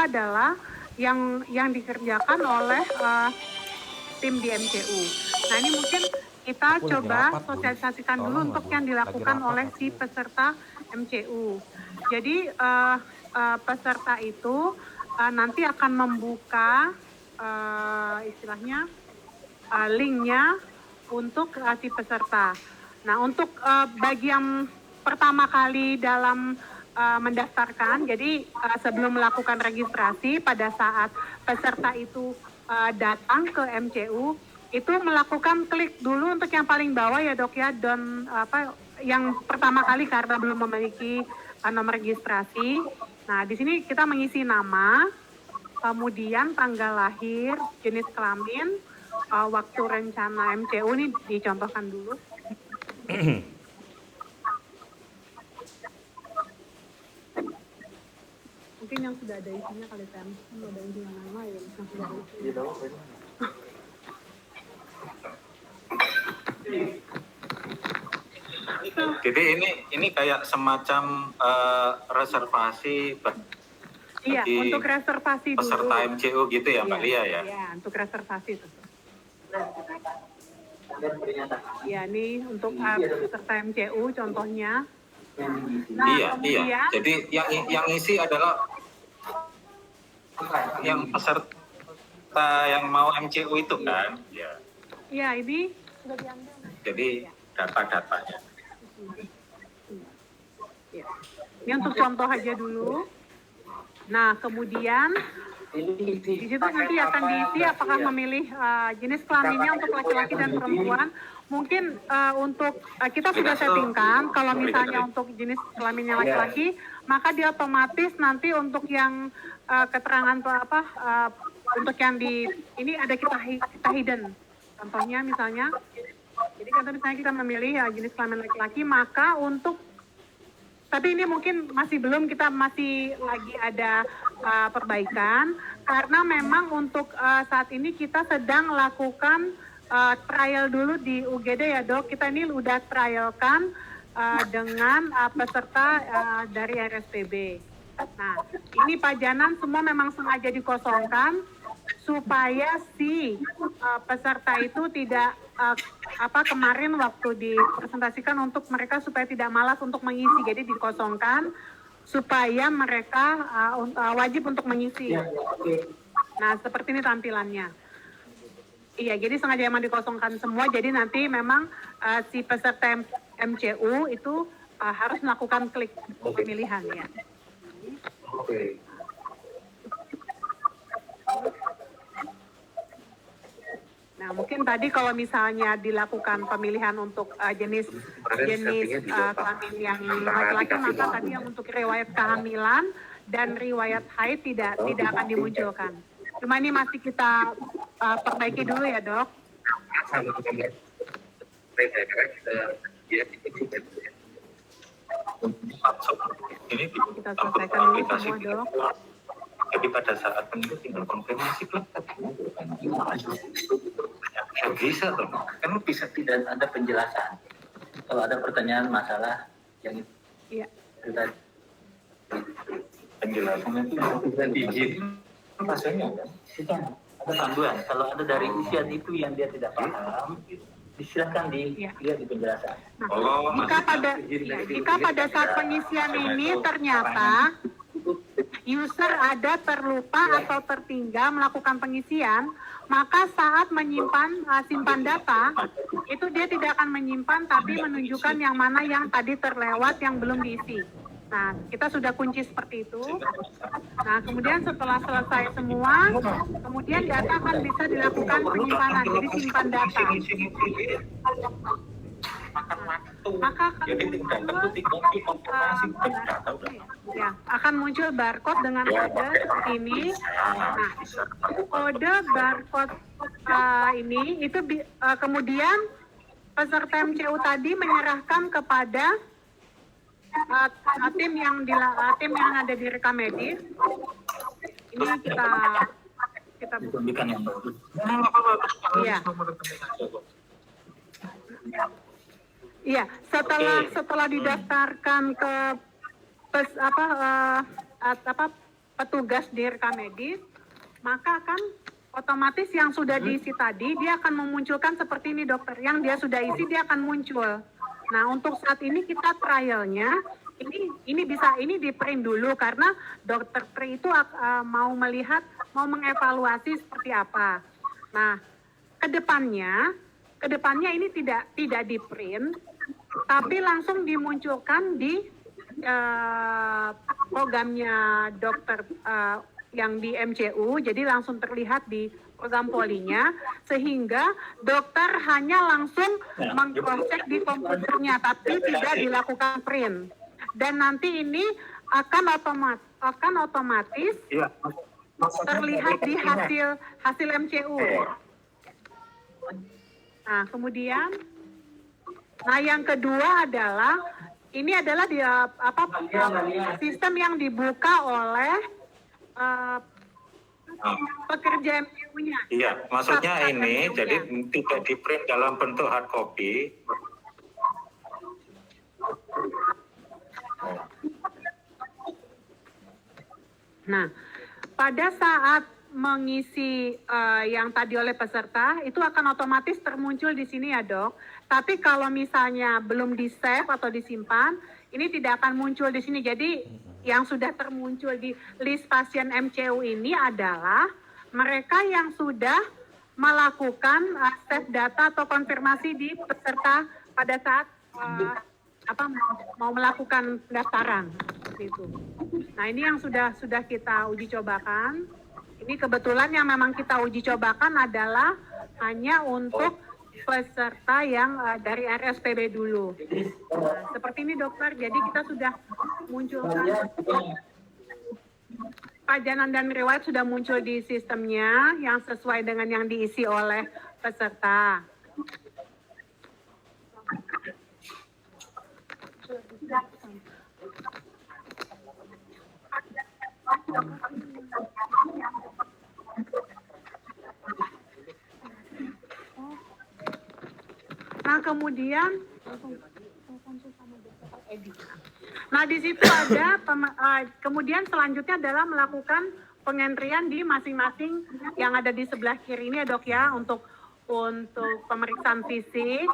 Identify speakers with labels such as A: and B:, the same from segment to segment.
A: adalah yang dikerjakan oleh tim di MCU. Nah ini mungkin kita coba sosialisasikan dulu untuk yang dilakukan oleh si peserta MCU. Jadi peserta itu nanti akan membuka istilahnya linknya untuk si peserta. Nah untuk bagi yang pertama kali dalam mendaftarkan, jadi sebelum melakukan registrasi pada saat peserta itu datang ke MCU, itu melakukan klik dulu untuk yang paling bawah ya dok ya, dan yang pertama kali karena belum memiliki nomor registrasi. Nah di sini kita mengisi nama, kemudian tanggal lahir, jenis kelamin, waktu rencana MCU ini dicontohkan dulu. Mungkin yang sudah ada isinya kali kan, ada isinya nama ya, yang sudah ada isinya.
B: Jadi ini kayak semacam reservasi
A: iya, untuk reservasi dulu.
B: Peserta MCU gitu ya, Mbak Lia ya?
A: Iya, untuk reservasi itu. Iya, ini untuk peserta MCU contohnya. Nah,
B: iya, kemudian, iya. Jadi yang isi adalah yang peserta yang mau MCU itu kan? Iya.
A: Iya, ini sudah diambil.
B: Jadi data-datanya.
A: Ya. Ini untuk contoh aja dulu. Nah, kemudian di situ nanti akan diisi apakah memilih jenis kelaminnya untuk laki-laki dan perempuan. Mungkin untuk kita sudah settingkan kalau misalnya untuk jenis kelaminnya laki-laki, maka dia otomatis nanti untuk yang keterangan untuk yang di ini ada kita hidden. Contohnya misalnya, jadi contoh misalnya kita memilih jenis kelamin laki-laki, maka untuk tapi ini mungkin masih belum, kita masih lagi ada perbaikan karena memang untuk saat ini kita sedang lakukan trial dulu di UGD ya dok. Kita ini udah trialkan dengan peserta dari RSPB. Nah ini pajanan semua memang sengaja dikosongkan supaya si peserta itu tidak kemarin waktu dipresentasikan untuk mereka supaya tidak malas untuk mengisi, jadi dikosongkan supaya mereka wajib untuk mengisi. Nah seperti ini tampilannya. Iya, jadi sengaja emang dikosongkan semua, jadi nanti memang si peserta MCU itu harus melakukan klik pemilihan ya. Oke. Nah, mungkin tadi kalau misalnya dilakukan pemilihan untuk jenis kelamin yang laki-laki, maka tadi yang untuk riwayat kehamilan dan riwayat haid tidak akan dimunculkan. Cuma ini masih kita perbaiki dulu ya dok.
B: Ini
A: kita selesaikan dulu semua dok.
B: Jadi pada saat itu tinggal konfirmasi kan ya bisa tuh, kan bisa tidak ada penjelasan. Kalau ada pertanyaan masalah yang
A: iya.
B: Penjelasan itu bisa diizin maksudnya kan? Ada panduan. Kalau ada dari usia itu yang dia tidak paham, disilakan dilihat di penjelasan.
A: Nah, jika pada saat pengisian ini ternyata user ada terlupa atau tertinggal melakukan pengisian, maka saat menyimpan simpan data, itu dia tidak akan menyimpan tapi menunjukkan yang mana yang tadi terlewat yang belum diisi. Nah, kita sudah kunci seperti itu. Nah, kemudian setelah selesai semua, kemudian data akan bisa dilakukan penyimpanan, jadi simpan data. Maka akan muncul barcode dengan kode seperti ini. Nah, kode barcode ini itu kemudian peserta MCU tadi menyerahkan kepada tim yang ada di rekam medis. Ini kita
B: bukan yang bagus.
A: Iya. Iya, setelah didaftarkan ke petugas di rekam medis, maka akan otomatis yang sudah diisi tadi dia akan memunculkan seperti ini dokter, yang dia sudah isi dia akan muncul. Nah untuk saat ini kita trialnya ini di print dulu karena dokter Pri itu mau mengevaluasi seperti apa. Nah kedepannya ini tidak di print tapi langsung dimunculkan di programnya dokter yang di MCU, jadi langsung terlihat di program polinya, sehingga dokter hanya langsung meng-cross-check di komputernya, tapi tidak dilakukan print. Dan nanti ini akan otomatis terlihat di hasil MCU. Nah, kemudian, yang kedua adalah ini adalah sistem yang dibuka oleh pekerja MCU-nya.
C: Iya, maksudnya ini jadi tidak di print dalam bentuk hard copy.
A: Nah, pada saat mengisi yang tadi oleh peserta itu akan otomatis termuncul di sini ya dok. Tapi kalau misalnya belum di save atau disimpan, ini tidak akan muncul di sini. Jadi yang sudah termuncul di list pasien MCU ini adalah mereka yang sudah melakukan save data atau konfirmasi di peserta pada saat mau melakukan pendaftaran. Gitu. Nah ini yang sudah kita uji cobakan. Ini kebetulan yang memang kita uji cobakan adalah hanya untuk peserta yang dari RSPB dulu. Nah, seperti ini dokter, jadi kita sudah munculkan pajanan dan riwayat sudah muncul di sistemnya yang sesuai dengan yang diisi oleh peserta. Nah kemudian, di situ ada kemudian selanjutnya adalah melakukan pengentrian di masing-masing yang ada di sebelah kiri ini ya dok ya untuk pemeriksaan fisik,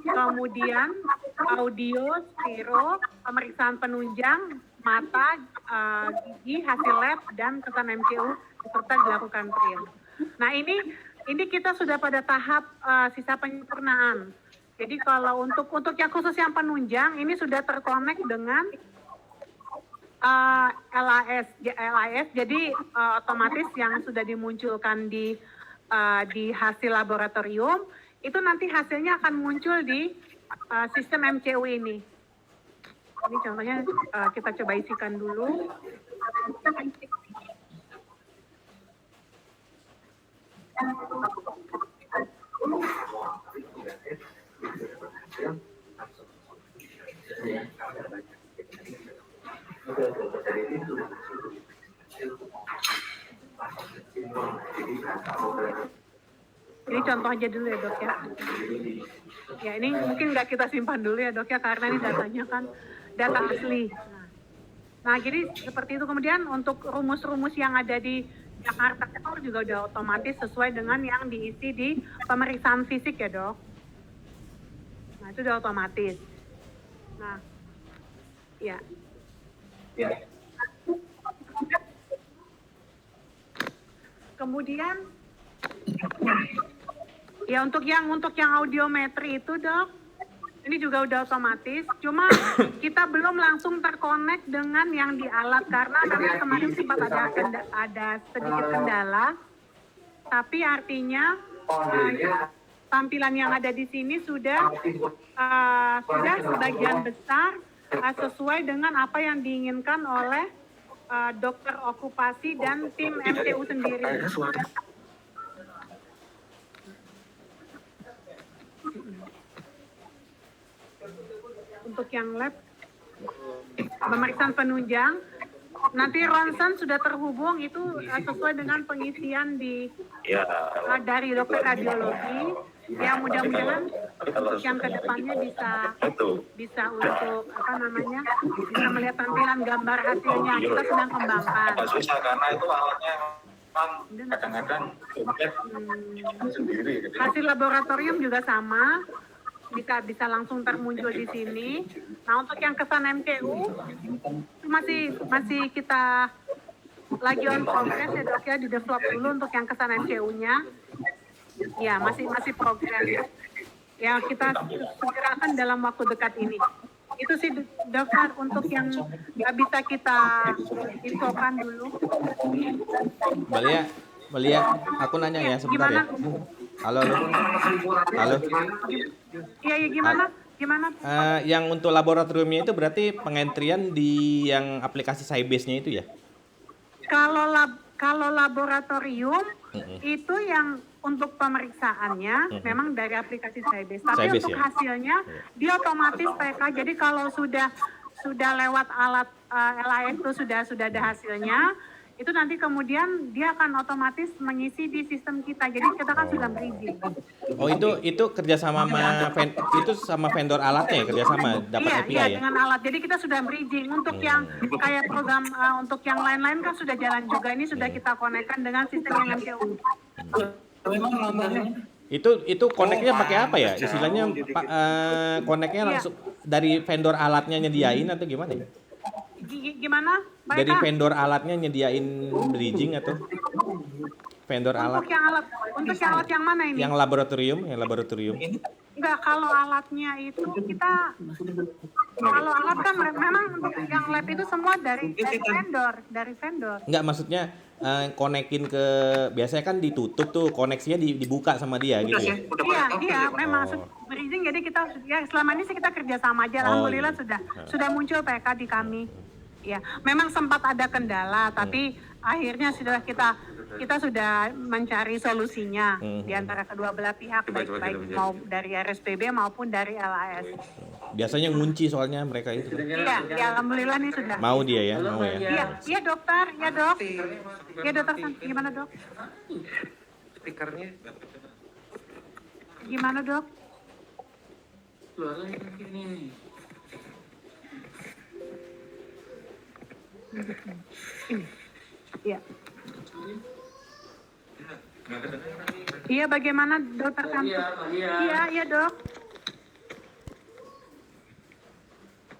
A: kemudian audio, spiro, pemeriksaan penunjang, mata, gigi, hasil lab dan kesan MCU serta dilakukan print. Nah ini kita sudah pada tahap sisa penyempurnaan. Jadi kalau untuk yang khusus yang penunjang ini sudah terkonek dengan LAS, jadi otomatis yang sudah dimunculkan di hasil laboratorium itu nanti hasilnya akan muncul di sistem MCU ini. Ini contohnya kita coba isikan dulu. Ini contoh aja dulu ya dok ya. Ya ini mungkin nggak kita simpan dulu ya dok ya karena ini datanya kan data asli. Nah jadi seperti itu. Kemudian untuk rumus-rumus yang ada di Jakarta itu juga udah otomatis sesuai dengan yang diisi di pemeriksaan fisik ya dok. Nah itu udah otomatis. Nah ya. Kemudian ya untuk yang audiometri itu dok, ini juga udah otomatis. Cuma kita belum langsung terkonek dengan yang di alat karena kemarin sempat ada sedikit kendala. Tapi artinya tampilan yang ada di sini sudah sebagian besar sesuai dengan apa yang diinginkan oleh dokter okupasi dan tim MCU sendiri. Untuk yang lab pemeriksaan penunjang nanti ronsen sudah terhubung itu sesuai dengan pengisian dari dokter radiologi. Ya mudah-mudahan untuk yang kedepannya bisa untuk apa namanya, bisa melihat tampilan gambar hasilnya. Kita sedang kembangkan.
C: Agak susah karena itu alatnya memang kadang-kadang sendiri. Gitu.
A: Hasil laboratorium juga sama, bisa langsung termuncul di sini. Nah untuk yang kesan MCU masih kita lagi on progress ya dok ya, di develop dulu untuk yang kesan MCU-nya. Ya masih progress. Ya kita segerakan dalam waktu dekat ini. Itu sih dokter untuk yang nggak bisa kita infokan dulu.
D: Belia, aku nanya ya sebentar ya. Halo.
A: Iya gimana?
D: Yang untuk laboratoriumnya itu berarti pengentrian di yang aplikasi Sybase-nya itu ya?
A: Kalau laboratorium itu yang untuk pemeriksaannya memang dari aplikasi Sybase. Tapi
D: Sybase,
A: untuk
D: ya?
A: hasilnya dia otomatis PK. Jadi kalau sudah lewat alat LAS itu sudah ada hasilnya, itu nanti kemudian dia akan otomatis mengisi di sistem kita. Jadi kita kan sudah berizin.
D: Oh itu kerjasama sama vendor alatnya ya, kerjasama dapat API
A: iya,
D: ya?
A: dengan alat. Jadi kita sudah berizin untuk yang kayak program untuk yang lain-lain kan sudah jalan juga. Ini sudah kita konekkan dengan sistem yang MCU.
D: Itu koneknya pakai apa ya? Istilahnya koneknya langsung dari vendor alatnya nyediain atau gimana ya?
A: Gimana? Baik,
D: Dari vendor alatnya nyediain bridging atau vendor alat?
A: Untuk yang alat yang mana ini?
D: Yang laboratorium.
A: Enggak, kalau alatnya itu kalau alat kan memang untuk yang lab itu semua dari vendor.
D: Enggak, maksudnya konekin ke, biasanya kan ditutup tuh, koneksinya dibuka sama dia gitu ya?
A: Iya, memang berizin. Jadi kita ya selama ini sih kita kerjasama aja. Alhamdulillah sudah muncul PK di kami. Ya, memang sempat ada kendala, tapi akhirnya kita sudah mencari solusinya di antara kedua belah pihak, baik mau dari RSPB maupun dari LAS.
D: Biasanya ngunci soalnya mereka itu.
A: Iya, alhamdulillah nih sudah.
D: Mau dia ya, mau ya.
A: Iya dokter, ya dok. Ya dokter, gimana dok?
E: Stikernya
A: gimana dok? Iya. Iya, bagaimana dokter Samsu? Iya dok.